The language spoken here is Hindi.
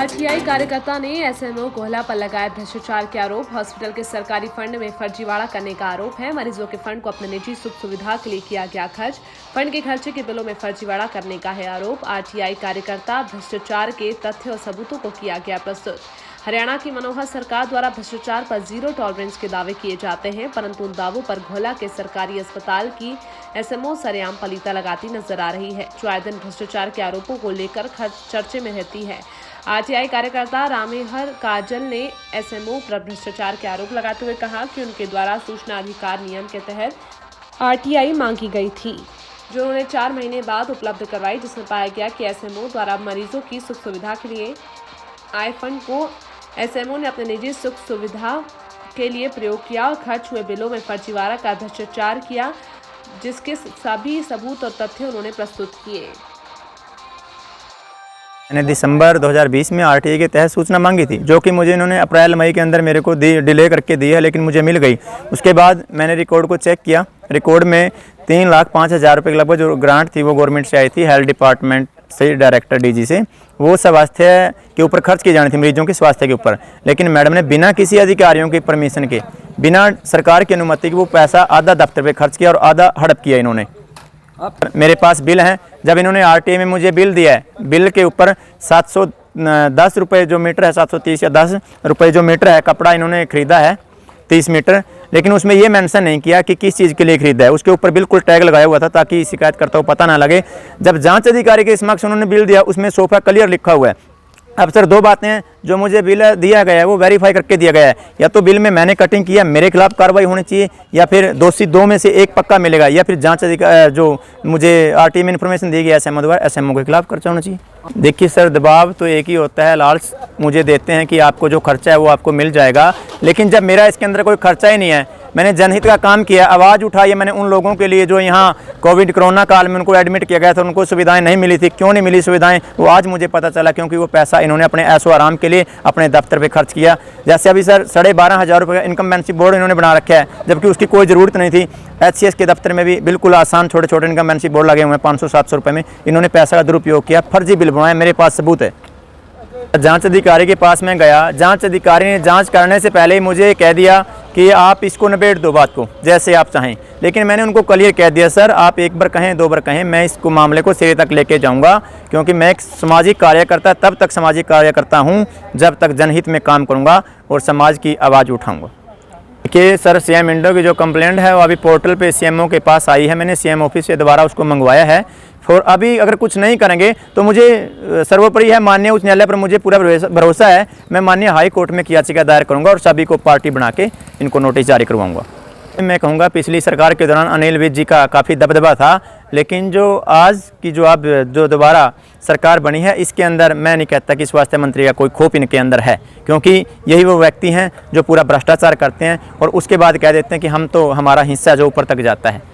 आरटीआई कार्यकर्ता ने एसएमओ कोहला पर लगाए भ्रष्टाचार के आरोप। हॉस्पिटल के सरकारी फंड में फर्जीवाड़ा करने का आरोप है। मरीजों के फंड को अपने निजी सुख सुविधा के लिए किया गया खर्च। फंड के खर्चे के बिलों में फर्जीवाड़ा करने का है आरोप। आरटीआई कार्यकर्ता भ्रष्टाचार के तथ्य और सबूतों को किया गया प्रस्तुत। हरियाणा की मनोहर सरकार द्वारा भ्रष्टाचार पर जीरो टॉलरेंस के दावे किए जाते हैं, परंतु उन दावों पर घोला के सरकारी अस्पताल की एसएमओ सरेआम पलीता लगाती नजर आ रही है, जो आए दिन भ्रष्टाचार के आरोपों को लेकर चर्चे में रहती है। आरटीआई कार्यकर्ता रामेहर काजल ने एसएमओ पर भ्रष्टाचार के आरोप लगाते हुए कहा कि उनके द्वारा सूचना अधिकार नियम के तहत आरटीआई मांगी गई थी, जो उन्होंने 4 महीने बाद उपलब्ध करवाई, जिसमें पाया गया कि एसएमओ द्वारा मरीजों की सुख सुविधा के लिए आए फंड को एसएमओ ने अपने निजी सुख सुविधा के लिए प्रयोग किया और खर्च हुए बिलों में फर्जीवाड़ा का भ्रष्टाचार किया, जिसके सभी सबूत और तथ्य उन्होंने प्रस्तुत किए। मैंने दिसंबर 2020 में आरटीआई के तहत सूचना मांगी थी, जो कि मुझे इन्होंने अप्रैल मई के अंदर मेरे को डिले करके दी है, लेकिन मुझे मिल गई। उसके बाद मैंने रिकॉर्ड को चेक किया। रिकॉर्ड में 3,05,000 रुपये के लगभग जो ग्रांट थी वो गवर्नमेंट से आई थी, हेल्थ डिपार्टमेंट से, डायरेक्टर डीजी से। वो स्वास्थ्य के ऊपर खर्च की जानी थी, मरीजों के स्वास्थ्य के ऊपर। लेकिन मैडम ने बिना किसी अधिकारियों की परमिशन के, बिना सरकार की अनुमति के वो पैसा आधा दफ्तर पे खर्च किया और आधा हड़प किया इन्होंने। मेरे पास बिल हैं। जब इन्होंने आरटीआई में मुझे बिल दिया है, बिल के ऊपर 710 रुपये जो मीटर है, 730 या 10 रुपये जो मीटर है कपड़ा इन्होंने ख़रीदा है 30 मीटर, लेकिन उसमें ये मेंशन नहीं किया कि किस चीज़ के लिए खरीदा है। उसके ऊपर बिल्कुल टैग लगाया हुआ था ताकि शिकायतकर्ता को पता ना लगे। जब जांच अधिकारी के समक्ष उन्होंने बिल दिया, उसमें सोफा क्लियर लिखा हुआ है। अब सर 2 बातें हैं, जो मुझे बिल दिया गया है वो वेरीफाई करके दिया गया है। या तो बिल में मैंने कटिंग किया, मेरे खिलाफ कार्रवाई होनी चाहिए, या फिर दोषी 2 में से 1 पक्का मिलेगा, या फिर जांच अधिकारी जो मुझे आरटीआई में इन्फॉर्मेशन दी गई एसएमओ द्वारा, एसएमओ के खिलाफ खर्चा होना चाहिए। देखिए सर, दबाव तो एक ही होता है, लालच मुझे देते हैं कि आपको जो खर्चा है वो आपको मिल जाएगा, लेकिन जब मेरा इसके अंदर कोई खर्चा ही नहीं है, मैंने जनहित का काम किया, आवाज़ उठाई है मैंने उन लोगों के लिए जो यहाँ कोरोना काल में उनको एडमिट किया गया था, उनको सुविधाएं नहीं मिली थी। क्यों नहीं मिली सुविधाएं, वो आज मुझे पता चला, क्योंकि वो पैसा इन्होंने अपने ऐशो आराम के लिए अपने दफ्तर पे खर्च किया। जैसे अभी सर 12,500 रुपये का इनकम्बेंसी बोर्ड इन्होंने बना रखा है, जबकि उसकी कोई ज़रूरत नहीं थी। HCS के दफ्तर में भी बिल्कुल आसान छोटे छोटे इनकम्बेंसी बोर्ड लगे हुए हैं 500-700 रुपये में। इन्होंने पैसा का दुरुपयोग किया, फर्जी बिल बनाया, मेरे पास सबूत है। जांच अधिकारी के पास में गया, जांच अधिकारी ने जांच करने से पहले ही मुझे कह दिया कि आप इसको निबेड़ दो बात को जैसे आप चाहें, लेकिन मैंने उनको क्लियर कह दिया, सर आप 1 बार कहें 2 बार कहें, मैं इसको मामले को सिरे तक लेके जाऊंगा, क्योंकि मैं एक सामाजिक कार्यकर्ता तब तक सामाजिक कार्यकर्ता हूं जब तक जनहित में काम करूंगा और समाज की आवाज़ उठाऊंगा। कि सर सीएम इंडो की जो कंप्लेंट है वो अभी पोर्टल पे सीएमओ के पास आई है, मैंने सीएम ऑफिस से दोबारा उसको मंगवाया है। और अभी अगर कुछ नहीं करेंगे तो मुझे सर्वोपरि है माननीय उच्च न्यायालय पर मुझे पूरा भरोसा है, मैं माननीय हाई कोर्ट में याचिका दायर करूंगा और सभी को पार्टी बना के इनको नोटिस जारी करवाऊंगा। मैं कहूँगा पिछली सरकार के दौरान अनिल विज जी का काफ़ी दबदबा था, लेकिन जो आज की जो अब जो दोबारा सरकार बनी है, इसके अंदर मैं नहीं कहता कि स्वास्थ्य मंत्री का कोई खोप इनके अंदर है, क्योंकि यही वो व्यक्ति हैं जो पूरा भ्रष्टाचार करते हैं और उसके बाद कह देते हैं कि हम तो हमारा हिस्सा जो ऊपर तक जाता है।